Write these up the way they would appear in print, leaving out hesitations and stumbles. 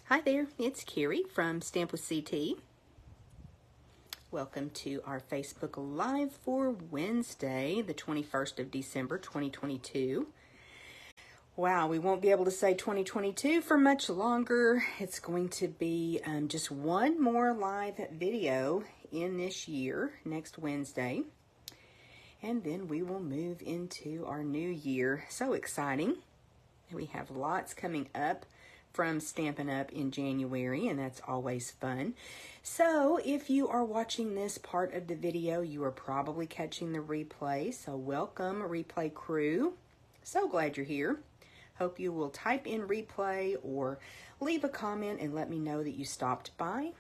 Hi there, it's Carrie from Stamp with CT. Welcome to our Facebook Live for Wednesday, the 21st of December, 2022. Wow, we won't be able to say 2022 for much longer. It's going to be just one more live video in this year, next Wednesday. And then we will move into our new year. So exciting. We have lots coming up from Stampin' Up! In January, and that's always fun. So if you are watching this part of the video, you are probably catching the replay. So welcome, replay crew. So glad you're here. Hope you will type in replay or leave a comment and let me know that you stopped by.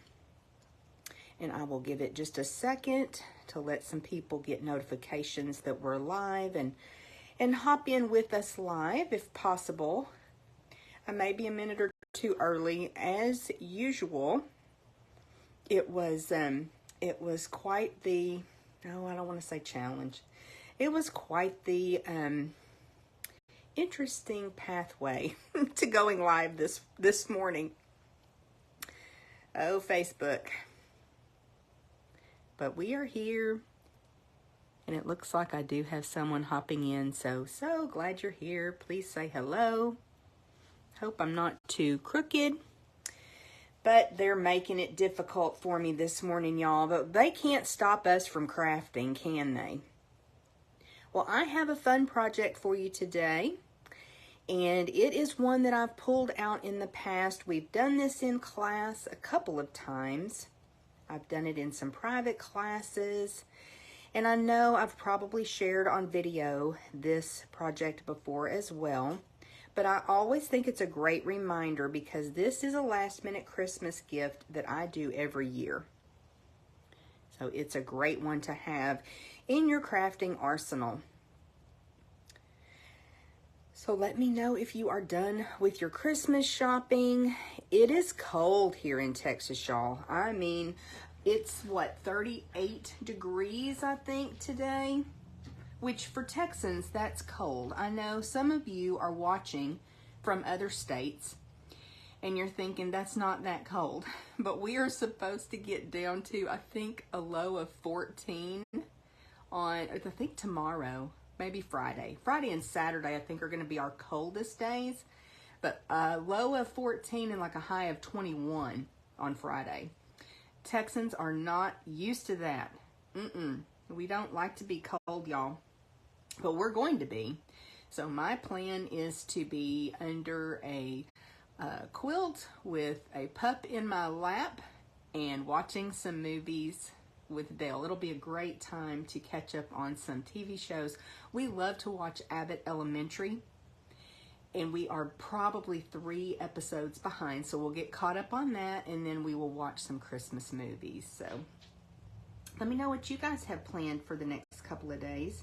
And I will give it just a second to let some people get notifications that we're live and hop in with us live if possible. I may be a minute or two early, as usual. It was quite the, I don't want to say challenge. It was quite the interesting pathway to going live this morning. Oh, Facebook. But we are here, and it looks like I do have someone hopping in, so glad you're here. Please say hello. Hope I'm not too crooked, but they're making it difficult for me this morning, y'all. But they can't stop us from crafting, can they? Well, I have a fun project for you today, and it is one that I've pulled out in the past. We've done this in class a couple of times. I've done it in some private classes, and I know I've probably shared on video this project before as well. But I always think it's a great reminder because this is a last-minute Christmas gift that I do every year. So it's a great one to have in your crafting arsenal. So let me know if you are done with your Christmas shopping. It is cold here in Texas, y'all. I mean, it's what, 38 degrees, I think, today? Which for Texans, that's cold. I know some of you are watching from other states and you're thinking that's not that cold, but we are supposed to get down to, I think, a low of 14 on, I think tomorrow, maybe Friday. Friday and Saturday, I think, are going to be our coldest days, but a low of 14 and like a high of 21 on Friday. Texans are not used to that. We don't like to be cold, y'all. But we're going to be. So my plan is to be under a quilt with a pup in my lap and watching some movies with Dale. It'll be a great time to catch up on some TV shows. We love to watch Abbott Elementary, and we are probably 3 episodes behind. So we'll get caught up on that, and then we will watch some Christmas movies. So let me know what you guys have planned for the next couple of days.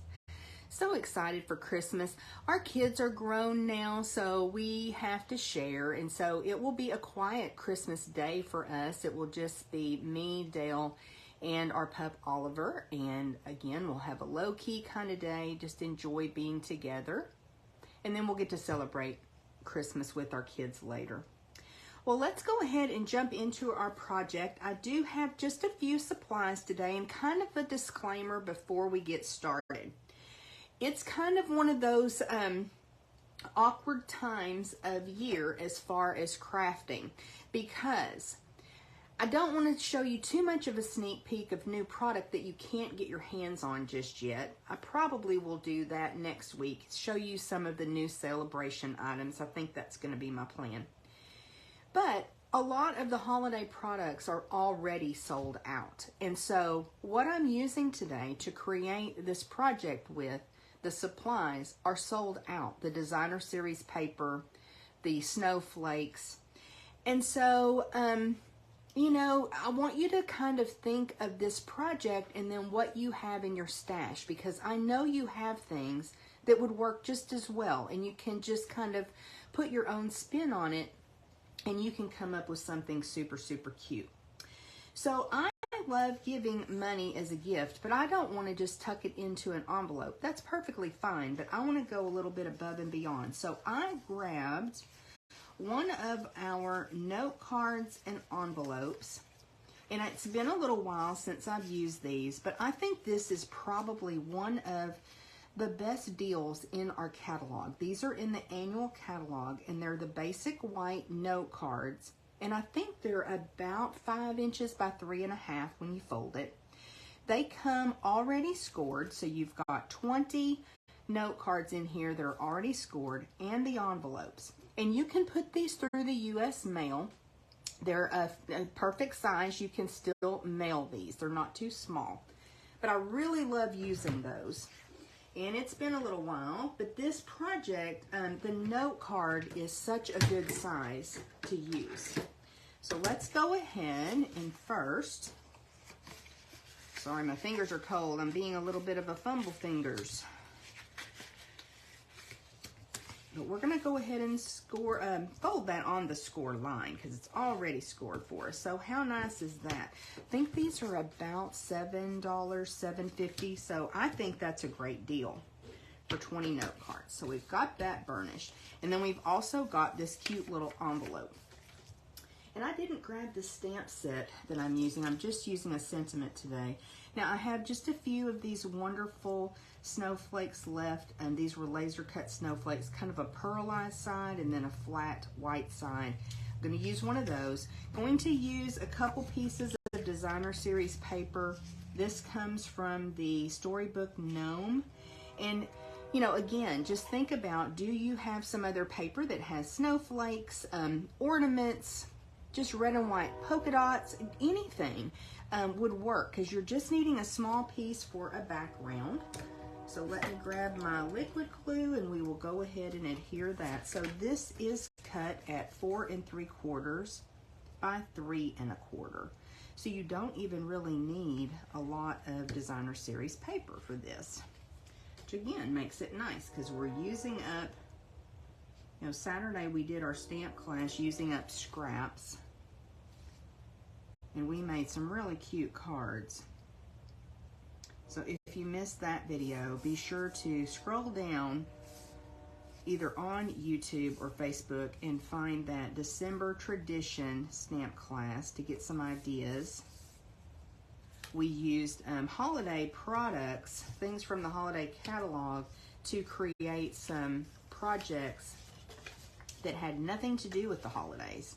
So excited for Christmas. Our kids are grown now, so we have to share, and so it will be a quiet Christmas day for us. It will just be me, Dale, and our pup Oliver, and again, we'll have a low-key kind of day, just enjoy being together, and then we'll get to celebrate Christmas with our kids later. Well, let's go ahead and jump into our project. I do have just a few supplies today and kind of a disclaimer before we get started. It's kind of one of those awkward times of year as far as crafting, because I don't want to show you too much of a sneak peek of new product that you can't get your hands on just yet. I probably will do that next week, show you some of the new celebration items. I think that's going to be my plan. But a lot of the holiday products are already sold out. And so what I'm using today to create this project with, the supplies, are sold out. The designer series paper, the snowflakes. And so, you know, I want you to kind of think of this project and then what you have in your stash, because I know you have things that would work just as well, and you can just kind of put your own spin on it, and you can come up with something super, super cute. So I love giving money as a gift, but I don't want to just tuck it into an envelope. That's perfectly fine, but I want to go a little bit above and beyond. So I grabbed one of our note cards and envelopes. And it's been a little while since I've used these, but I think this is probably one of the best deals in our catalog. These are in the annual catalog, and they're the basic white note cards. And I think they're about 5 inches by 3.5 when you fold it. They come already scored, so you've got 20 note cards in here that are already scored, and the envelopes. And you can put these through the U.S. mail. They're a perfect size. You can still mail these. They're not too small. But I really love using those. And it's been a little while, but this project, the note card is such a good size to use. So let's go ahead and first, sorry, my fingers are cold. I'm being a little bit of a fumble fingers. But we're going to go ahead and score, fold that on the score line because it's already scored for us. So how nice is that? I think these are about $7, $7.50. So I think that's a great deal for 20 note cards. So we've got that burnished. And then we've also got this cute little envelope. And I didn't grab the stamp set that I'm using. I'm just using a sentiment today. Now I have just a few of these wonderful snowflakes left, and these were laser cut snowflakes, kind of a pearlized side and then a flat white side. I'm going to use one of those. Going to use a couple pieces of designer series paper. This comes from the Storybook Gnome. And you know, again, just think about, do you have some other paper that has snowflakes, ornaments, just red and white polka dots, anything would work, because you're just needing a small piece for a background. So let me grab my liquid glue and we will go ahead and adhere that. So this is cut at 4 3/4 by 3 1/4. So you don't even really need a lot of designer series paper for this, which again makes it nice because we're using up, you know, Saturday we did our stamp class using up scraps, and we made some really cute cards. So if you missed that video, be sure to scroll down either on YouTube or Facebook and find that December Tradition stamp class to get some ideas. We used holiday products, things from the holiday catalog, to create some projects that had nothing to do with the holidays.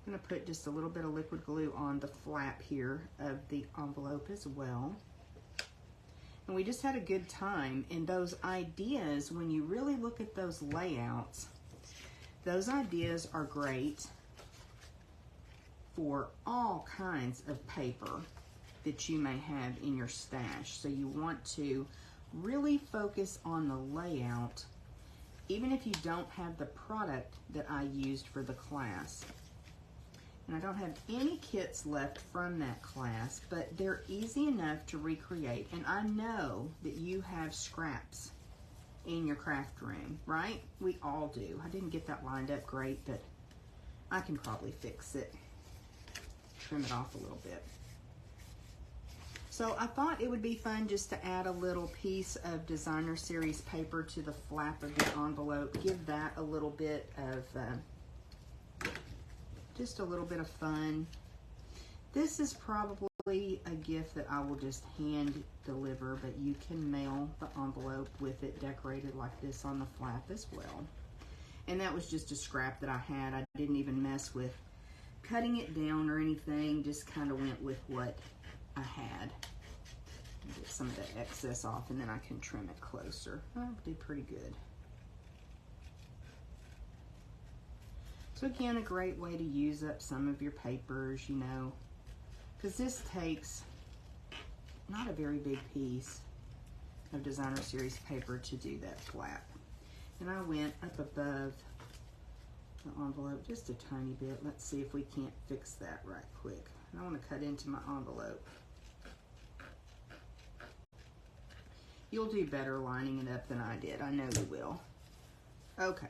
I'm going to put just a little bit of liquid glue on the flap here of the envelope as well. And we just had a good time. And those ideas, when you really look at those layouts, those ideas are great for all kinds of paper that you may have in your stash. So you want to really focus on the layout, even if you don't have the product that I used for the class. And I don't have any kits left from that class, but they're easy enough to recreate. And I know that you have scraps in your craft room, right? We all do. I didn't get that lined up great, but I can probably fix it. Trim it off a little bit. So I thought it would be fun just to add a little piece of designer series paper to the flap of the envelope. Give that a little bit of just a little bit of fun. This is probably a gift that I will just hand deliver, but you can mail the envelope with it decorated like this on the flap as well. And that was just a scrap that I had. I didn't even mess with cutting it down or anything, just kind of went with what I had. Get some of the excess off and then I can trim it closer. That'll do pretty good. So again, a great way to use up some of your papers, you know, because this takes not a very big piece of designer series paper to do that flap. And I went up above the envelope just a tiny bit. Let's see if we can't fix that right quick. And I want to cut into my envelope. You'll do better lining it up than I did. I know you will. Okay.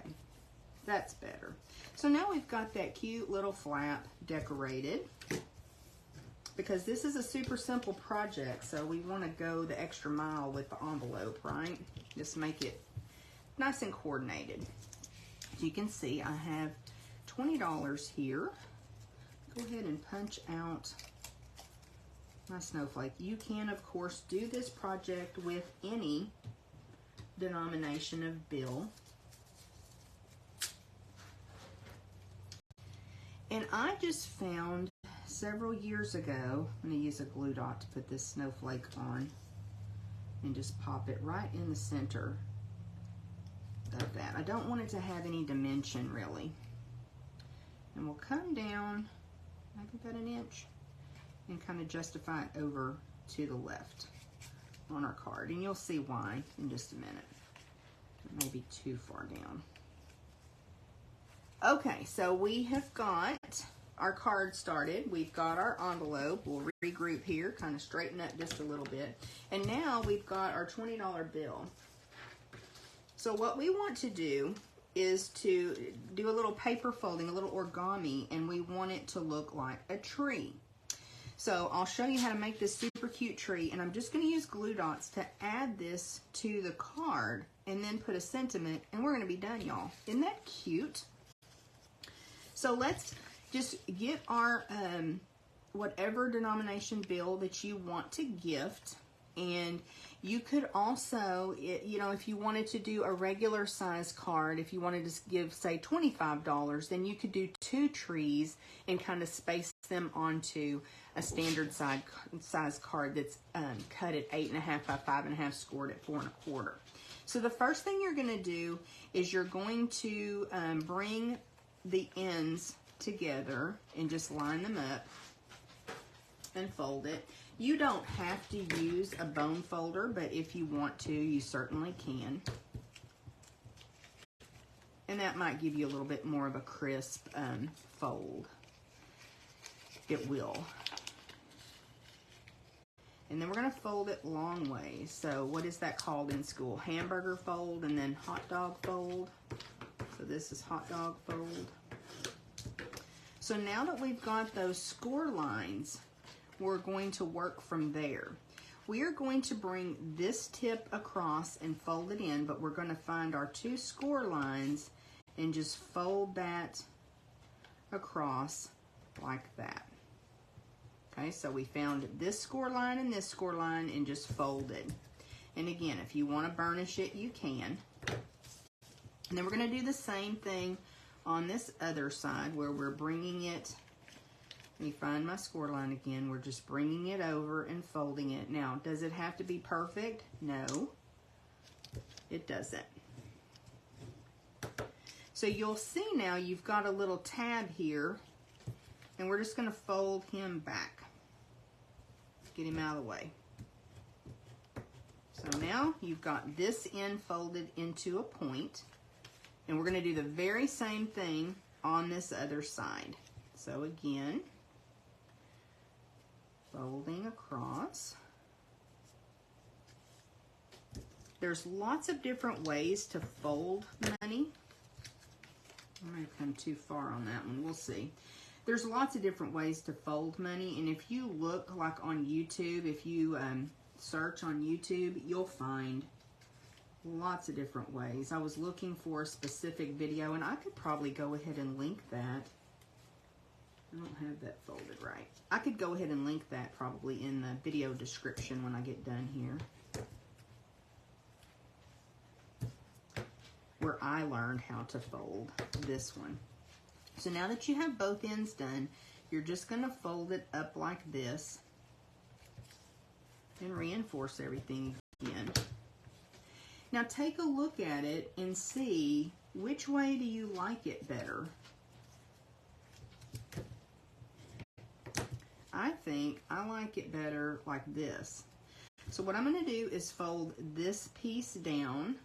That's better. So now we've got that cute little flap decorated, because this is a super simple project, so we want to go the extra mile with the envelope, right? Just make it nice and coordinated. As you can see, I have $20 here. Go ahead and punch out my snowflake. You can, of course, do this project with any denomination of bill. And I just found several years ago, I'm going to use a glue dot to put this snowflake on and just pop it right in the center of that. I don't want it to have any dimension really. And we'll come down, I think about an inch, and kind of justify it over to the left on our card. And you'll see why in just a minute. It may be too far down. Okay, so we have got our card started. We've got our envelope. We'll regroup here, kind of straighten up just a little bit. And now we've got our $20 bill. So what we want to do is to do a little paper folding, a little origami, and we want it to look like a tree. So I'll show you how to make this super cute tree, and I'm just going to use glue dots to add this to the card and then put a sentiment, and we're going to be done, y'all. Isn't that cute? So let's just get our whatever denomination bill that you want to gift. And you could also, you know, if you wanted to do a regular size card, if you wanted to give, say, $25, then you could do 2 trees and kind of space them onto a standard size card that's cut at 8.5 by 5.5, scored at 4.25. So the first thing you're going to do is you're going to bring the ends together and just line them up and fold it. You don't have to use a bone folder, but if you want to, you certainly can. And that might give you a little bit more of a crisp fold. It will. And then we're going to fold it long ways. So what is that called in school? Hamburger fold and then hot dog fold. So this is hot dog fold. So now that we've got those score lines, we're going to work from there. We are going to bring this tip across and fold it in, but we're going to find our 2 score lines and just fold that across like that. Okay, so we found this score line and this score line and just fold it. And again, if you want to burnish it, you can. And then we're going to do the same thing on this other side where we're bringing it. Let me find my score line again. We're just bringing it over and folding it. Now, does it have to be perfect? No, it doesn't. So you'll see now you've got a little tab here, and we're just going to fold him back. Get him out of the way. So now you've got this end folded into a point, and we're going to do the very same thing on this other side. So again, folding across. There's lots of different ways to fold money. I might have come too far on that one. We'll see. There's lots of different ways to fold money, and if you look like on YouTube, if you search on YouTube, you'll find lots of different ways. I was looking for a specific video, and I could probably go ahead and link that. I don't have that folded right. I could go ahead and link that probably in the video description when I get done here, where I learned how to fold this one. So now that you have both ends done, you're just going to fold it up like this and reinforce everything again. Now take a look at it and see which way do you like it better. I think I like it better like this. So what I'm going to do is fold this piece down.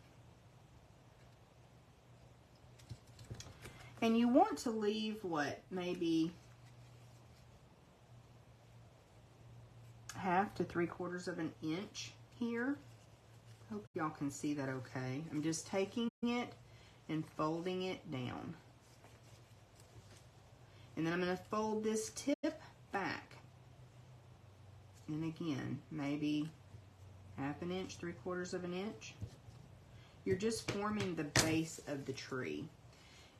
And you want to leave, what, maybe 1/2 to 3/4 of an inch here. Hope y'all can see that okay. I'm just taking it and folding it down. And then I'm going to fold this tip back. And again, maybe 1/2 inch, 3/4 of an inch. You're just forming the base of the tree.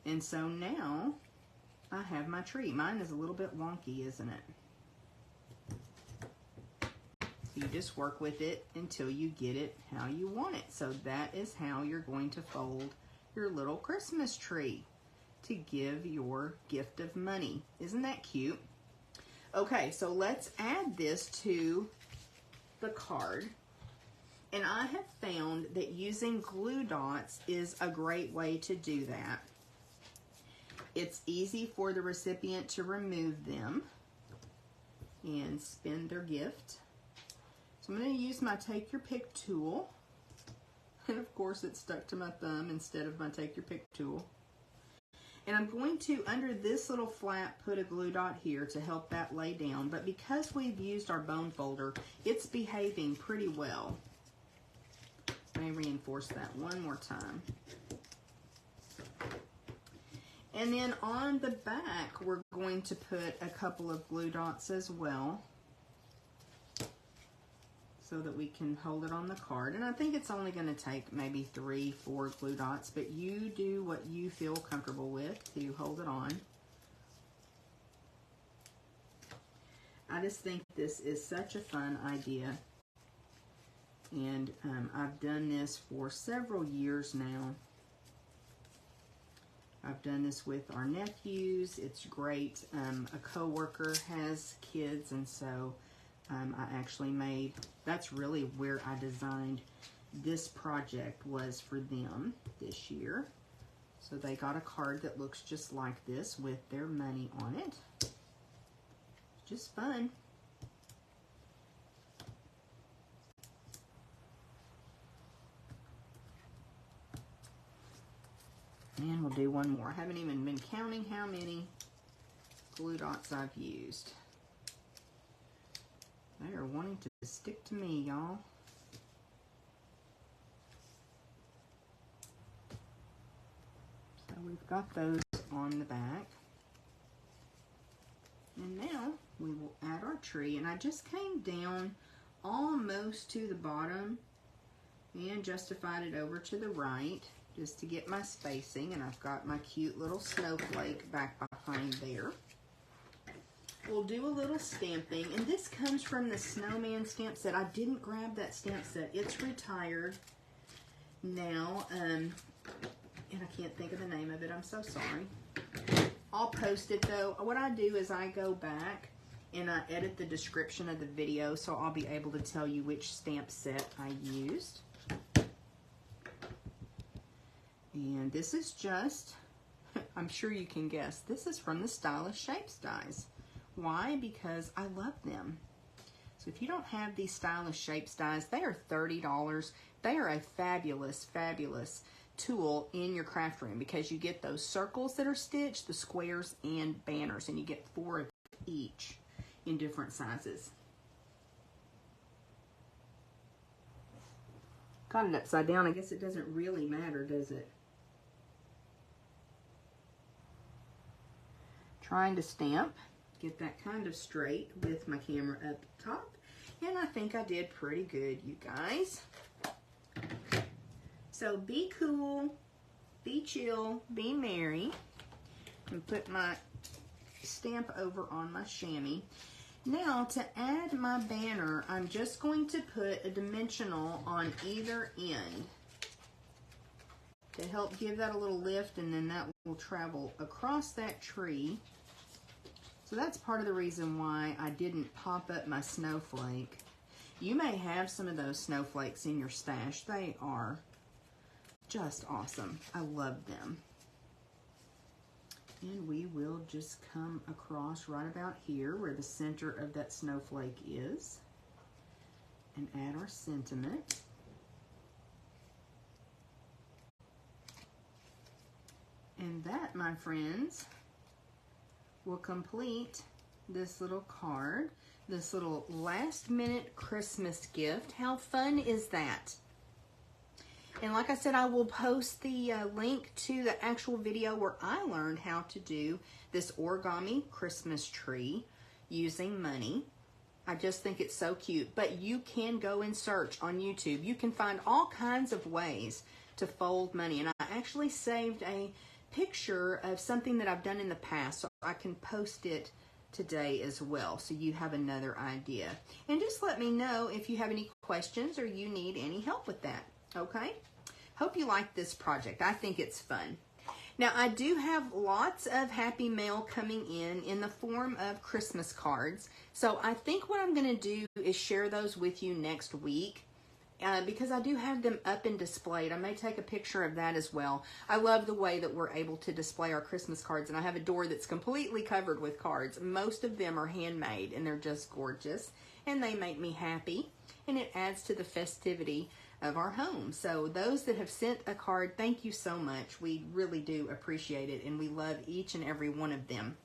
And so now I have my tree. Mine is a little bit wonky, isn't it? You just work with it until you get it how you want it. So that is how you're going to fold your little Christmas tree to give your gift of money. Isn't that cute? Okay, so let's add this to the card. And I have found that using glue dots is a great way to do that. It's easy for the recipient to remove them and spend their gift. So I'm going to use my Take Your Pick tool. And of course it's stuck to my thumb instead of my Take Your Pick tool. And I'm going to, under this little flap, put a glue dot here to help that lay down. But because we've used our bone folder, it's behaving pretty well. Let me reinforce that one more time. And then on the back, we're going to put a couple of glue dots as well, so that we can hold it on the card. And I think it's only going to take maybe 3-4 glue dots, but you do what you feel comfortable with to hold it on. I just think this is such a fun idea. And I've done this for several years now. I've done this with our nephews. It's great. A coworker has kids, and so I actually made, that's really where I designed this project, was for them this year. So they got a card that looks just like this with their money on it. Just fun. And we'll do one more. I haven't even been counting how many glue dots I've used. They are wanting to stick to me, y'all. So we've got those on the back. And now we will add our tree. And I just came down almost to the bottom and justified it over to the right just to get my spacing. And I've got my cute little snowflake back behind there. We'll do a little stamping, and this comes from the Snowman stamp set. I didn't grab that stamp set. It's retired now, and I can't think of the name of it. I'm so sorry. I'll post it, though. What I do is I go back and I edit the description of the video, so I'll be able to tell you which stamp set I used. And this is just, I'm sure you can guess, this is from the Stylish Shapes dies. Why? Because I love them. So if you don't have these Stylish Shapes dies, they are $30. They are a fabulous, fabulous tool in your craft room because you get those circles that are stitched, the squares, and banners, and you get 4 of each in different sizes. Got it upside down. I guess it doesn't really matter, does it? Trying to stamp. Get that kind of straight with my camera up top. And I think I did pretty good, you guys. So be cool, be chill, be merry. And put my stamp over on my chamois. Now to add my banner, I'm just going to put a dimensional on either end to help give that a little lift, and then that will travel across that tree. So that's part of the reason why I didn't pop up my snowflake. You may have some of those snowflakes in your stash. They are just awesome. I love them. And we will just come across right about here where the center of that snowflake is and add our sentiment. And that, my friends, will complete this little card, this little last minute Christmas gift. How fun is that? And like I said, I will post the link to the actual video where I learned how to do this origami Christmas tree using money. I just think it's so cute. But you can go and search on YouTube. You can find all kinds of ways to fold money. And I actually saved a picture of something that I've done in the past. So I can post it today as well, so you have another idea. And just let me know if you have any questions or you need any help with that, okay? Hope you like this project. I think it's fun. Now, I do have lots of happy mail coming in the form of Christmas cards. So I think what I'm going to do is share those with you next week. Because I do have them up and displayed. I may take a picture of that as well. I love the way that we're able to display our Christmas cards, and I have a door that's completely covered with cards. Most of them are handmade, and they're just gorgeous, and they make me happy, and it adds to the festivity of our home. So those that have sent a card, thank you so much. We really do appreciate it, and we love each and every one of them.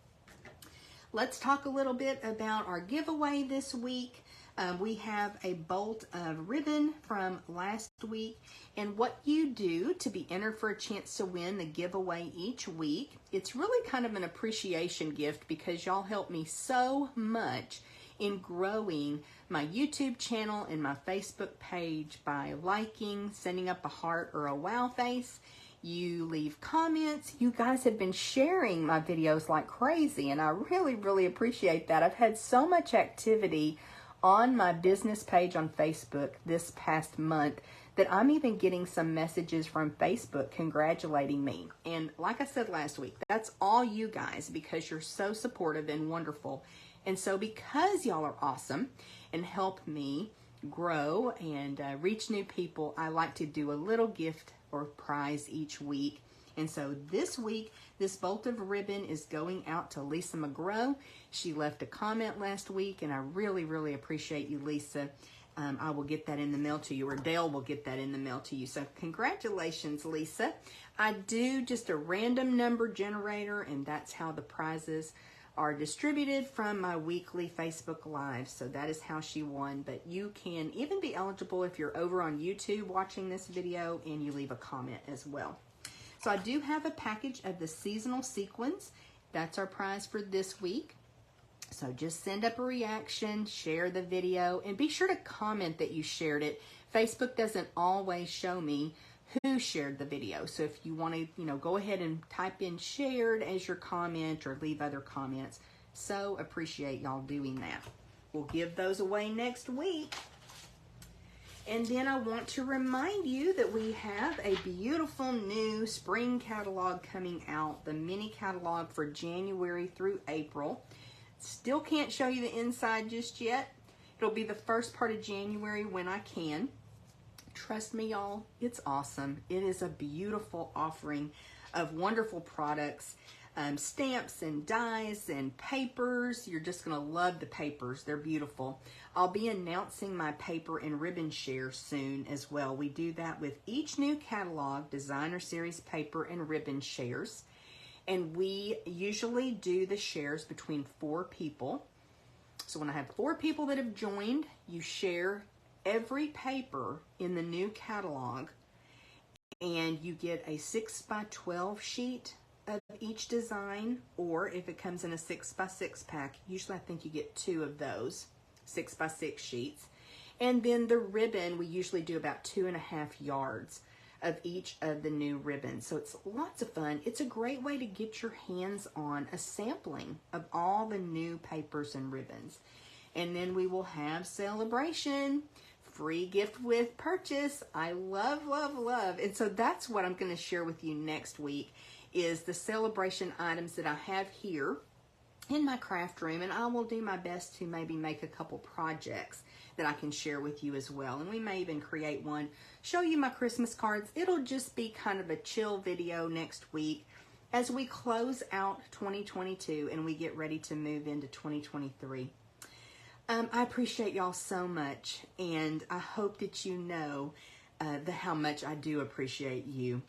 Let's talk a little bit about our giveaway this week. We have a bolt of ribbon from last week, and what you do to be entered for a chance to win the giveaway each week, it's really kind of an appreciation gift because y'all help me so much in growing my YouTube channel and my Facebook page by liking, sending up a heart or a wow face. You leave comments. You guys have been sharing my videos like crazy, and I really, really appreciate that. I've had so much activity on my business page on Facebook this past month that I'm even getting some messages from Facebook congratulating me. And like I said last week, that's all you guys because you're so supportive and wonderful. And so because y'all are awesome and help me grow and reach new people, I like to do a little gift or prize each week. And so this week, this bolt of ribbon is going out to Lisa McGrow. She left a comment last week, and I really, really appreciate you, Lisa. I will get that in the mail to you, or Dale will get that in the mail to you. So congratulations, Lisa. I do just a random number generator, and that's how the prizes are distributed from my weekly Facebook Live. So that is how she won. But you can even be eligible if you're over on YouTube watching this video and you leave a comment as well. So I do have a package of the seasonal sequins. That's our prize for this week. So just send up a reaction, share the video, and be sure to comment that you shared it. Facebook doesn't always show me who shared the video. So if you want to, go ahead and type in shared as your comment or leave other comments. So appreciate y'all doing that. We'll give those away next week. And then I want to remind you that we have a beautiful new spring catalog coming out, the mini catalog for January through April. Still can't show you the inside just yet. It'll be the first part of January when I can. Trust me, y'all, it's awesome. It is a beautiful offering of wonderful products. Stamps and dies and papers. You're just going to love the papers. They're beautiful. I'll be announcing my paper and ribbon shares soon as well. We do that with each new catalog, designer series paper and ribbon shares. And we usually do the shares between 4 people. So when I have 4 people that have joined, you share every paper in the new catalog, and you get a 6x12 sheet of each design, or if it comes in a 6x6 pack, usually I think you get 2 of those 6x6 sheets. And then the ribbon, we usually do about 2.5 yards of each of the new ribbons. So it's lots of fun. It's a great way to get your hands on a sampling of all the new papers and ribbons. And then we will have celebration, free gift with purchase. I love, love, love. And so that's what I'm going to share with you next week, is the celebration items that I have here in my craft room, and I will do my best to maybe make a couple projects that I can share with you as well. And we may even create one, show you my Christmas cards. It'll just be kind of a chill video next week as we close out 2022 and we get ready to move into 2023. I appreciate y'all so much, and I hope that you know how much I do appreciate you.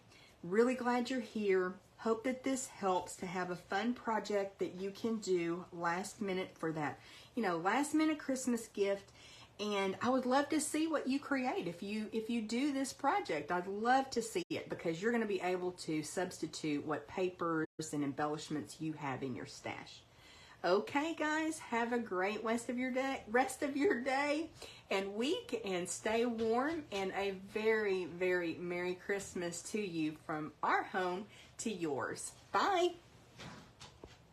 Really glad you're here. Hope that this helps to have a fun project that you can do last minute for that, last minute Christmas gift. And I would love to see what you create. If you do this project, I'd love to see it, because you're going to be able to substitute what papers and embellishments you have in your stash. Okay, guys, have a great rest of your day and week, and stay warm, and a very, very Merry Christmas to you from our home to yours. Bye.